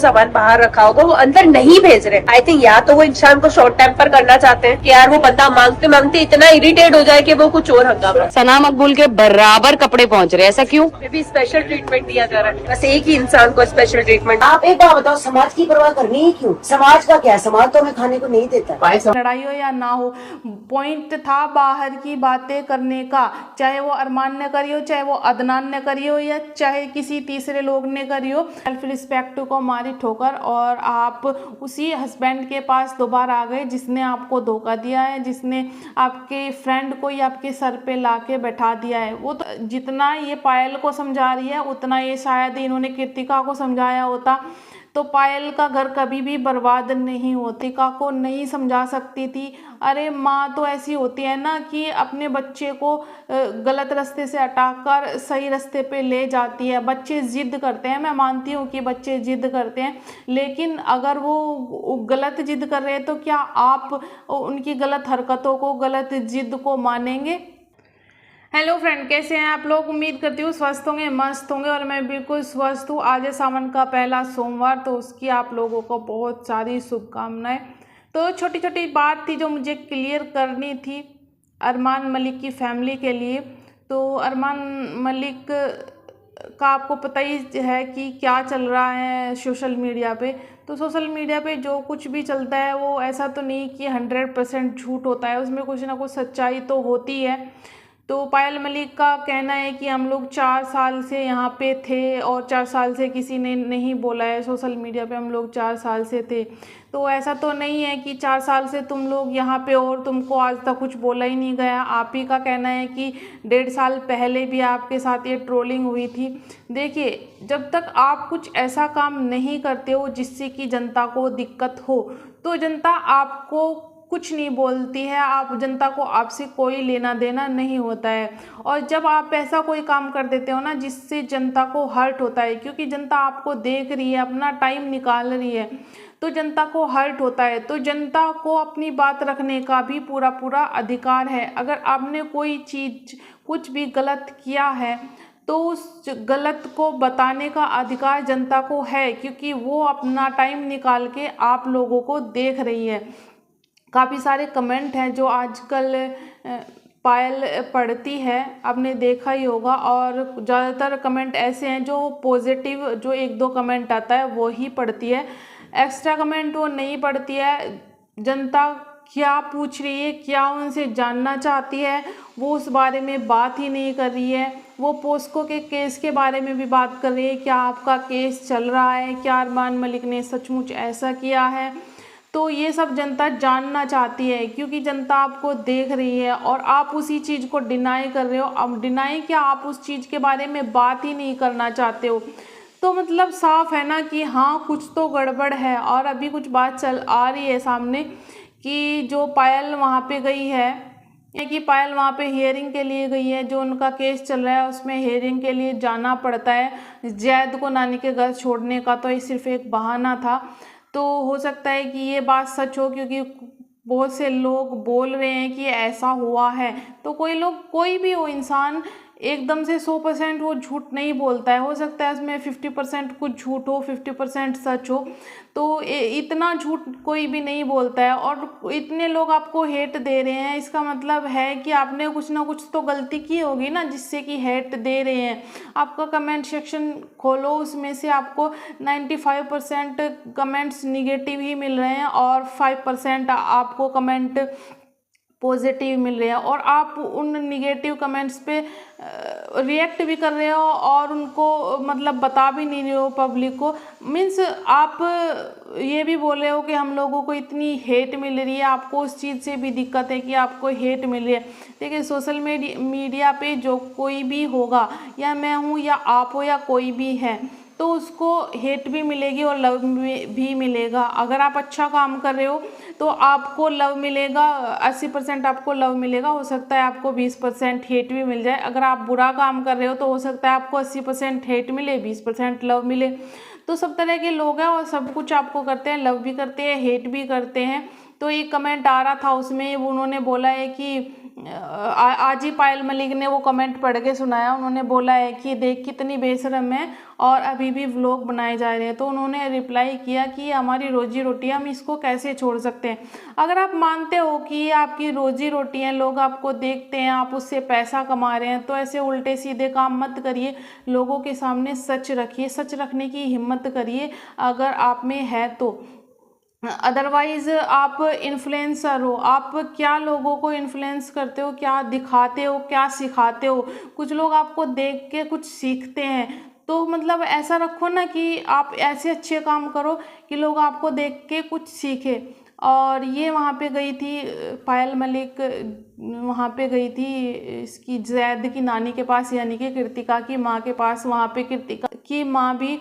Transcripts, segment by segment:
सामान बाहर रखा होगा, वो अंदर नहीं भेज रहे। आई थिंक या तो वो इंसान को शॉर्ट टेम्पर करना चाहते हैं कि यार वो बंदा मांगते मांगते इतना इरिटेट हो जाए कि वो कुछ और हंगामा। सना मकबूल के बराबर कपड़े पहुंच रहे हैं, ऐसा क्यों? भी स्पेशल ट्रीटमेंट दिया जा रहा है, बस एक ही इंसान को स्पेशल ट्रीटमेंट। आप एक बात बताओ, समाज की परवाह करनी ही क्यों? समाज का क्या, समाज तो हमें खाने को नहीं देता। लड़ाई हो या ना हो, पॉइंट था बाहर की बातें करने का, चाहे वो अरमान ने करी हो, चाहे वो अदनान ने करी हो, या चाहे किसी तीसरे लोग ने करी हो। सेल्फ रिस्पेक्ट को मारी ठोकर और आप उसी हस्बैंड के पास दोबारा आ गए जिसने आपको धोखा दिया है, जिसने आपके फ्रेंड को या आपके सर पे लाके बैठा दिया है। वो तो जितना ये पायल को समझा रही है उतना ये शायद इन्होंने कृतिका को समझाया होता तो पायल का घर कभी भी बर्बाद नहीं होती। कृतिका को नहीं समझा सकती थी। अरे माँ तो ऐसी होती है ना कि अपने बच्चे को गलत रास्ते से हटाकर सही रास्ते पे ले जाती है। बच्चे जिद करते हैं, मैं मानती हूँ कि बच्चे जिद करते हैं, लेकिन अगर वो गलत जिद कर रहे हैं तो क्या आप उनकी गलत हरकतों को, गलत जिद को मानेंगे? हेलो फ्रेंड, कैसे हैं आप लोग? उम्मीद करती हूँ स्वस्थ होंगे, मस्त होंगे, और मैं बिल्कुल स्वस्थ हूँ। आज है सावन का पहला सोमवार, तो उसकी आप लोगों को बहुत सारी शुभकामनाएं। तो छोटी छोटी बात थी जो मुझे क्लियर करनी थी अरमान मलिक की फैमिली के लिए। तो अरमान मलिक का आपको पता ही है कि क्या चल रहा है सोशल मीडिया पे। तो सोशल मीडिया पे जो कुछ भी चलता है वो ऐसा तो नहीं कि 100% झूठ होता है, उसमें कुछ ना कुछ सच्चाई तो होती है। तो पायल मलिक का कहना है कि हम लोग 4 साल से यहाँ पे थे और 4 साल से किसी ने नहीं बोला है, सोशल मीडिया पे हम लोग 4 साल से थे। तो ऐसा तो नहीं है कि 4 साल से तुम लोग यहाँ पे और तुमको आज तक कुछ बोला ही नहीं गया। आप ही का कहना है कि 1.5 साल पहले भी आपके साथ ये ट्रोलिंग हुई थी। देखिए, जब तक आप कुछ ऐसा काम नहीं करते हो जिससे कि जनता को दिक्कत हो, तो जनता आपको कुछ नहीं बोलती है। आप जनता को आपसे कोई लेना देना नहीं होता है। और जब आप ऐसा कोई काम कर देते हो ना जिससे जनता को हर्ट होता है, क्योंकि जनता आपको देख रही है, अपना टाइम निकाल रही है, तो जनता को हर्ट होता है। तो जनता को अपनी बात रखने का भी पूरा पूरा अधिकार है। अगर आपने कोई चीज़ कुछ भी गलत किया है तो उस गलत को बताने का अधिकार जनता को है, क्योंकि वो अपना टाइम निकाल के आप लोगों को देख रही है। काफ़ी सारे कमेंट हैं जो आजकल पायल पढ़ती है, आपने देखा ही होगा, और ज़्यादातर कमेंट ऐसे हैं जो पॉजिटिव, जो 1-2 कमेंट आता है वो ही पढ़ती है। एक्स्ट्रा कमेंट वो नहीं पढ़ती है। जनता क्या पूछ रही है, क्या उनसे जानना चाहती है, वो उस बारे में बात ही नहीं कर रही है। वो पोस्को के केस के बारे में भी बात कर रही है, क्या आपका केस चल रहा है, क्या अरमान मलिक ने सचमुच ऐसा किया है। तो ये सब जनता जानना चाहती है, क्योंकि जनता आपको देख रही है और आप उसी चीज़ को डिनाई कर रहे हो। अब डिनाई क्या, आप उस चीज़ के बारे में बात ही नहीं करना चाहते हो। तो मतलब साफ है ना कि हाँ, कुछ तो गड़बड़ है। और अभी कुछ बात चल आ रही है सामने कि जो पायल वहाँ पे गई है, कि पायल वहाँ पे हियरिंग के लिए गई है, जो उनका केस चल रहा है उसमें हियरिंग के लिए जाना पड़ता है। जैद को नानी के घर छोड़ने का तो ये सिर्फ एक बहाना था। तो हो सकता है कि ये बात सच हो, क्योंकि बहुत से लोग बोल रहे हैं कि ऐसा हुआ है। तो कोई भी हो इंसान एकदम से 100% वो झूठ नहीं बोलता है। हो सकता है उसमें 50% कुछ झूठ हो, 50% सच हो। तो इतना झूठ कोई भी नहीं बोलता है। और इतने लोग आपको हेट दे रहे हैं, इसका मतलब है कि आपने कुछ ना कुछ तो गलती की होगी ना, जिससे कि हेट दे रहे हैं। आपका कमेंट सेक्शन खोलो, उसमें से आपको 95% कमेंट्स निगेटिव ही मिल रहे हैं और 5% आपको कमेंट पॉजिटिव मिल रहे हैं। और आप उन निगेटिव कमेंट्स पे रिएक्ट भी कर रहे हो और उनको मतलब बता भी नहीं रहे हो पब्लिक को। मीन्स आप ये भी बोल रहे हो कि हम लोगों को इतनी हेट मिल रही है, आपको उस चीज़ से भी दिक्कत है कि आपको हेट मिल रही है। देखिए, सोशल मीडिया पे जो कोई भी होगा, या मैं हूँ या आप हो या कोई भी है, तो उसको हेट भी मिलेगी और लव भी मिलेगा। अगर आप अच्छा काम कर रहे हो तो आपको लव मिलेगा, 80% आपको लव मिलेगा। हो सकता है आपको 20% हेट भी मिल जाए। अगर आप बुरा काम कर रहे हो तो हो सकता है आपको 80% हेट मिले, 20% लव मिले। तो सब तरह के लोग हैं और सब कुछ आपको करते हैं, लव भी करते हैं, हेट भी करते हैं। तो एक कमेंट आ रहा था, उसमें उन्होंने बोला है कि आज ही पायल मलिक ने वो कमेंट पढ़ के सुनाया। उन्होंने बोला है कि देख कितनी बेशरम है और अभी भी व्लॉग बनाए जा रहे हैं। तो उन्होंने रिप्लाई किया कि हमारी रोजी रोटी, हम इसको कैसे छोड़ सकते हैं। अगर आप मानते हो कि आपकी रोजी रोटी है, लोग आपको देखते हैं, आप उससे पैसा कमा रहे हैं, तो ऐसे उल्टे सीधे काम मत करिए। लोगों के सामने सच रखिए, सच रखने की हिम्मत करिए अगर आप में है तो। अदरवाइज आप इन्फ्लुएंसर हो, आप क्या लोगों को इन्फ्लुएंस करते हो, क्या दिखाते हो, क्या सिखाते हो। कुछ लोग आपको देख के कुछ सीखते हैं, तो मतलब ऐसा रखो ना कि आप ऐसे अच्छे काम करो कि लोग आपको देख के कुछ सीखे। और ये वहाँ पे गई थी पायल मलिक, वहाँ पे गई थी इसकी जैद की नानी के पास, यानी कि कृतिका की माँ के पास। वहाँ पे कृतिका की माँ भी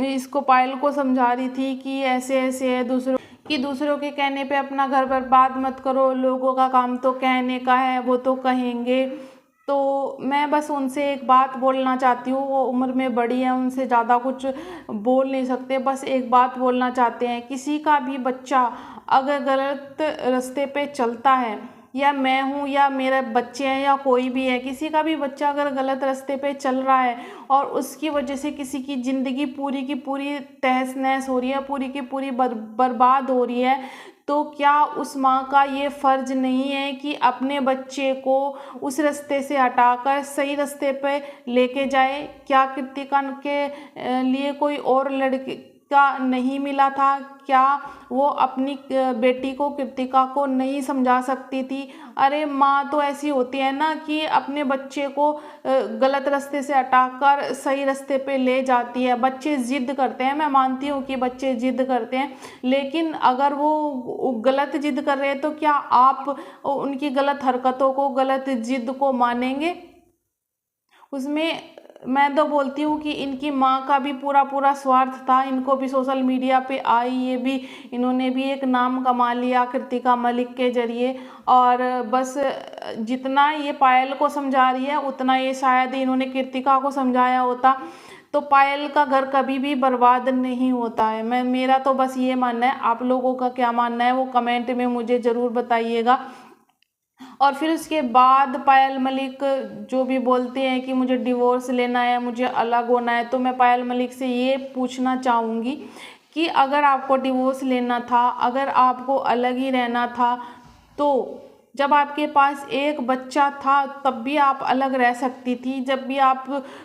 इसको पायल को समझा रही थी कि ऐसे ऐसे है, दूसरों के कहने पे अपना घर बर्बाद मत करो, लोगों का काम तो कहने का है, वो तो कहेंगे। तो मैं बस उनसे एक बात बोलना चाहती हूँ, वो उम्र में बड़ी है, उनसे ज़्यादा कुछ बोल नहीं सकते, बस एक बात बोलना चाहते हैं, किसी का भी बच्चा अगर गलत रास्ते पे चलता है, या मैं हूँ या मेरे बच्चे हैं या कोई भी है, किसी का भी बच्चा अगर गलत रास्ते पे चल रहा है और उसकी वजह से किसी की ज़िंदगी पूरी की पूरी तहस नहस हो रही है, पूरी की पूरी बर्बाद हो रही है, तो क्या उस माँ का ये फ़र्ज़ नहीं है कि अपने बच्चे को उस रास्ते से हटाकर सही रास्ते पे लेके जाए। क्या कृतिका के लिए कोई और लड़का नहीं मिला था? क्या वो अपनी बेटी को, कृतिका को नहीं समझा सकती थी? अरे माँ तो ऐसी होती है ना कि अपने बच्चे को गलत रास्ते से हटाकर सही रास्ते पे ले जाती है। बच्चे ज़िद करते हैं, मैं मानती हूँ कि बच्चे ज़िद करते हैं, लेकिन अगर वो गलत ज़िद कर रहे हैं तो क्या आप उनकी गलत हरकतों को, गलत ज़िद को मानेंगे? उसमें मैं तो बोलती हूँ कि इनकी माँ का भी पूरा स्वार्थ था। इनको भी सोशल मीडिया पे आई, ये भी इन्होंने भी एक नाम कमा लिया कृतिका मलिक के ज़रिए। और बस जितना ये पायल को समझा रही है उतना ये शायद इन्होंने कृतिका को समझाया होता तो पायल का घर कभी भी बर्बाद नहीं होता है। मेरा तो बस ये मानना है। आप लोगों का क्या मानना है वो कमेंट में मुझे ज़रूर बताइएगा। और फिर उसके बाद पायल मलिक जो भी बोलते हैं कि मुझे डिवोर्स लेना है, मुझे अलग होना है, तो मैं पायल मलिक से ये पूछना चाहूँगी कि अगर आपको डिवोर्स लेना था, अगर आपको अलग ही रहना था, तो जब आपके पास एक बच्चा था तब भी आप अलग रह सकती थी, जब भी आप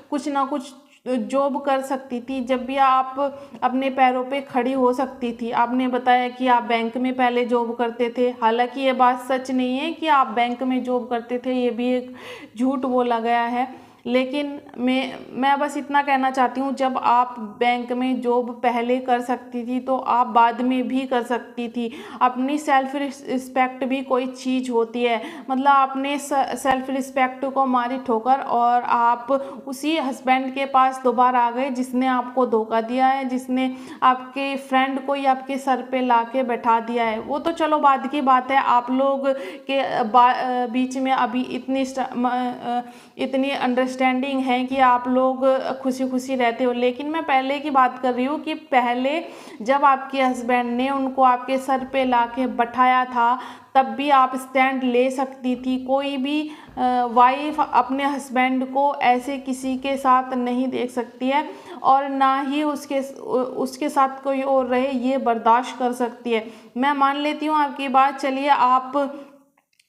कुछ ना कुछ जॉब कर सकती थी, जब भी आप अपने पैरों पे खड़ी हो सकती थी। आपने बताया कि आप बैंक में पहले जॉब करते थे, हालांकि ये बात सच नहीं है कि आप बैंक में जॉब करते थे, ये भी एक झूठ बोला गया है। लेकिन मैं बस इतना कहना चाहती हूँ, जब आप बैंक में जॉब पहले कर सकती थी तो आप बाद में भी कर सकती थी। अपनी सेल्फ रिस्पेक्ट भी कोई चीज़ होती है, मतलब आपने सेल्फ रिस्पेक्ट को मारी ठोकर और आप उसी हस्बैंड के पास दोबारा आ गए जिसने आपको धोखा दिया है, जिसने आपके फ्रेंड को ही आपके सर पे ला के बैठा दिया है। वो तो चलो बाद की बात है, आप लोग के बीच में अभी इतनी अंडरस्टैंडिंग है कि आप लोग खुशी खुशी रहते हो। लेकिन मैं पहले की बात कर रही हूँ कि पहले जब आपके हस्बैंड ने उनको आपके सर पे ला के बैठाया था तब भी आप स्टैंड ले सकती थी। कोई भी वाइफ अपने हस्बैंड को ऐसे किसी के साथ नहीं देख सकती है और ना ही उसके साथ कोई और रहे ये बर्दाश्त कर सकती है। मैं मान लेती हूँ आपकी बात, चलिए आप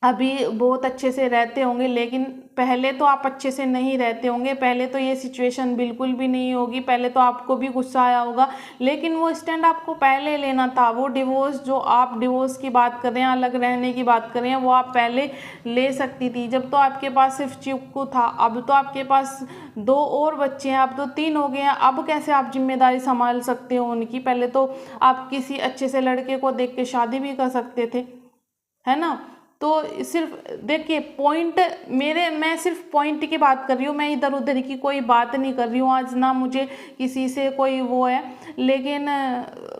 अभी बहुत अच्छे से रहते होंगे, लेकिन पहले तो आप अच्छे से नहीं रहते होंगे, पहले तो ये सिचुएशन बिल्कुल भी नहीं होगी, पहले तो आपको भी गुस्सा आया होगा, लेकिन वो स्टैंड आपको पहले लेना था। वो डिवोर्स, जो आप डिवोर्स की बात कर रहे हैं, अलग रहने की बात कर रहे हैं, वो आप पहले ले सकती थी। जब तो आपके पास सिर्फ चिक्कू था, अब तो आपके पास 2 और बच्चे हैं, अब तो 3 हो गए हैं। अब कैसे आप जिम्मेदारी संभाल सकते हो उनकी? पहले तो आप किसी अच्छे से लड़के को देख के शादी भी कर सकते थे, है ना? तो सिर्फ देखिए पॉइंट मैं सिर्फ पॉइंट की बात कर रही हूँ, मैं इधर उधर की कोई बात नहीं कर रही हूँ। आज ना मुझे किसी से कोई वो है, लेकिन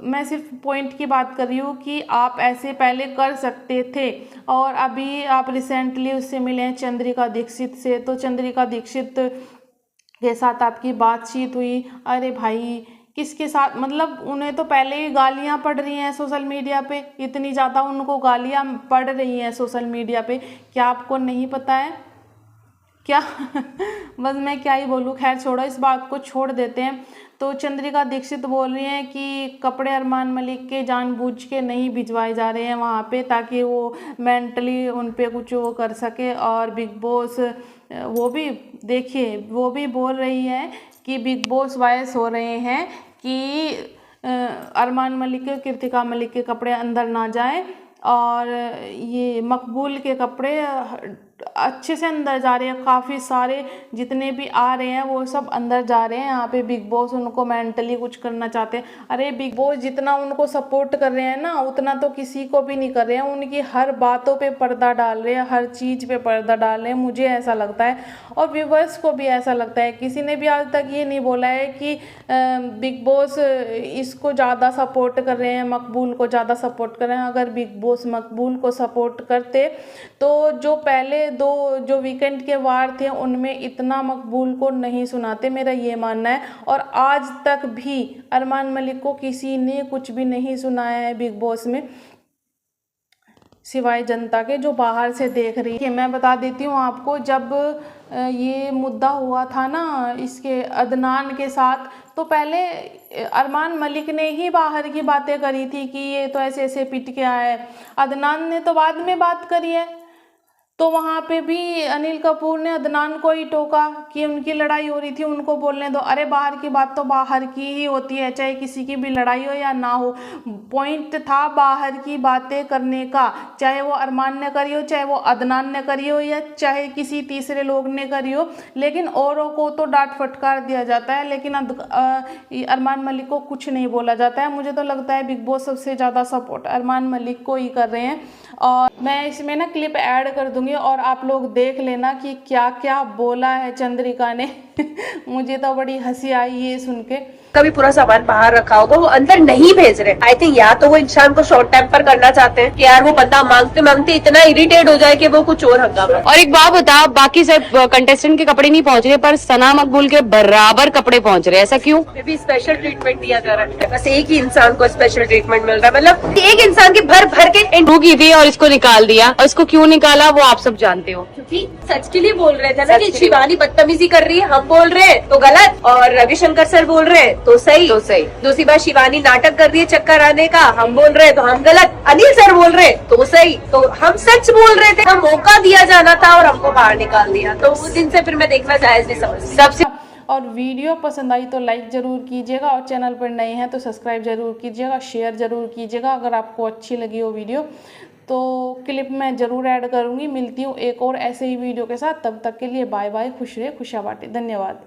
मैं सिर्फ पॉइंट की बात कर रही हूँ कि आप ऐसे पहले कर सकते थे। और अभी आप रिसेंटली उससे मिले हैं चंद्रिका दीक्षित से, तो चंद्रिका दीक्षित के साथ आपकी बातचीत हुई। अरे भाई किसके साथ, मतलब उन्हें तो पहले ही गालियां पड़ रही हैं सोशल मीडिया पे, इतनी ज़्यादा उनको गालियां पड़ रही हैं सोशल मीडिया पे, क्या आपको नहीं पता है क्या? बस मैं क्या ही बोलूँ, खैर छोड़ो, इस बात को छोड़ देते हैं। तो चंद्रिका दीक्षित बोल रही हैं कि कपड़े अरमान मलिक के जानबूझ के नहीं भिजवाए जा रहे हैं वहाँ पे, ताकि वो मेंटली उन पे कुछ वो कर सके। और बिग बॉस वो भी देखिए, वो भी बोल रही है कि बिग बॉस वॉइस हो रहे हैं कि अरमान मलिक के, कृतिका मलिक के कपड़े अंदर ना जाए, और ये मकबूल के कपड़े अच्छे से अंदर जा रहे हैं, काफ़ी सारे जितने भी आ रहे हैं वो सब अंदर जा रहे हैं। यहाँ पे बिग बॉस उनको मेंटली कुछ करना चाहते हैं। अरे बिग बॉस जितना उनको सपोर्ट कर रहे हैं ना, उतना तो किसी को भी नहीं कर रहे हैं। उनकी हर बातों पे पर्दा डाल रहे हैं, हर चीज़ पे पर्दा डाल रहे हैं, मुझे ऐसा लगता है और व्यूवर्स को भी ऐसा लगता है। किसी ने भी आज तक ये नहीं बोला है कि बिग बॉस इसको ज़्यादा सपोर्ट कर रहे हैं, मकबूल को ज़्यादा सपोर्ट कर रहे हैं। अगर बिग बॉस मकबूल को सपोर्ट करते तो जो पहले दो जो वीकेंड के वार थे उनमें इतना मकबूल को नहीं सुनाते, मेरा ये मानना है। और आज तक भी अरमान मलिक को किसी ने कुछ भी नहीं सुनाया है बिग बॉस में, सिवाय जनता के जो बाहर से देख रही है। मैं बता देती हूँ आपको, जब ये मुद्दा हुआ था ना इसके अदनान के साथ, तो पहले अरमान मलिक ने ही बाहर की बातें करी थी कि ये तो ऐसे ऐसे पिट के आया है। अदनान ने तो बाद में बात करी है। तो वहाँ पे भी अनिल कपूर ने अदनान को ही टोका कि उनकी लड़ाई हो रही थी, उनको बोलने दो। अरे बाहर की बात तो बाहर की ही होती है, चाहे किसी की भी लड़ाई हो या ना हो। पॉइंट था बाहर की बातें करने का, चाहे वो अरमान ने करी हो, चाहे वो अदनान ने करी हो, या चाहे किसी तीसरे लोग ने करी हो। लेकिन औरों को तो डांट फटकार दिया जाता है, लेकिन अरमान मलिक को कुछ नहीं बोला जाता है। मुझे तो लगता है बिग बॉस सबसे ज़्यादा सपोर्ट अरमान मलिक को ही कर रहे हैं। और मैं इसमें ना क्लिप ऐड कर दूंगी और आप लोग देख लेना कि क्या क्या बोला है चंद्रिका ने। मुझे तो बड़ी हंसी आई ये सुन के। कभी पूरा सामान बाहर रखा होगा, वो अंदर नहीं भेज रहे। आई थिंक या तो वो इंसान को शॉर्ट टेम्पर करना चाहते हैं कि यार वो बंदा मांगते मांगते इतना इरिटेट हो जाए कि वो कुछ और हंगामा। और एक बात बता, बाकी सब कंटेस्टेंट के कपड़े नहीं पहुंच रहे पर सना मकबूल के बराबर कपड़े पहुंच रहे, ऐसा क्यों? मे भी स्पेशल ट्रीटमेंट दिया जा रहा है, बस एक ही इंसान को स्पेशल ट्रीटमेंट मिल रहा है। मतलब एक इंसान की भर भर के इंटरव्यू की थी और इसको निकाल दिया, और इसको क्यों निकाला वो आप सब जानते हो। क्योंकि सच के लिए बोल रहे थे ना कि शिवानी बदतमीजी कर रही है, हम बोल रहे हैं तो गलत, और रविशंकर सर बोल रहे हैं तो सही। दूसरी बात, शिवानी नाटक कर रही है चक्कर आने का, हम बोल रहे हैं तो हम गलत, अनिल सर बोल रहे हैं तो सही। तो हम सच बोल रहे थे, हम मौका दिया जाना था और हमको बाहर निकाल दिया। तो उस दिन से फिर मैं देखना जायज नहीं समझती। सबसे और वीडियो पसंद आई तो लाइक ज़रूर कीजिएगा, और चैनल पर नए हैं तो सब्सक्राइब ज़रूर कीजिएगा, शेयर ज़रूर कीजिएगा। अगर आपको अच्छी लगी हो वीडियो तो क्लिप मैं ज़रूर ऐड करूँगी। मिलती हूँ एक और ऐसे ही वीडियो के साथ, तब तक के लिए बाय बाय, खुश रहे, खुशियाँ बांटे, धन्यवाद।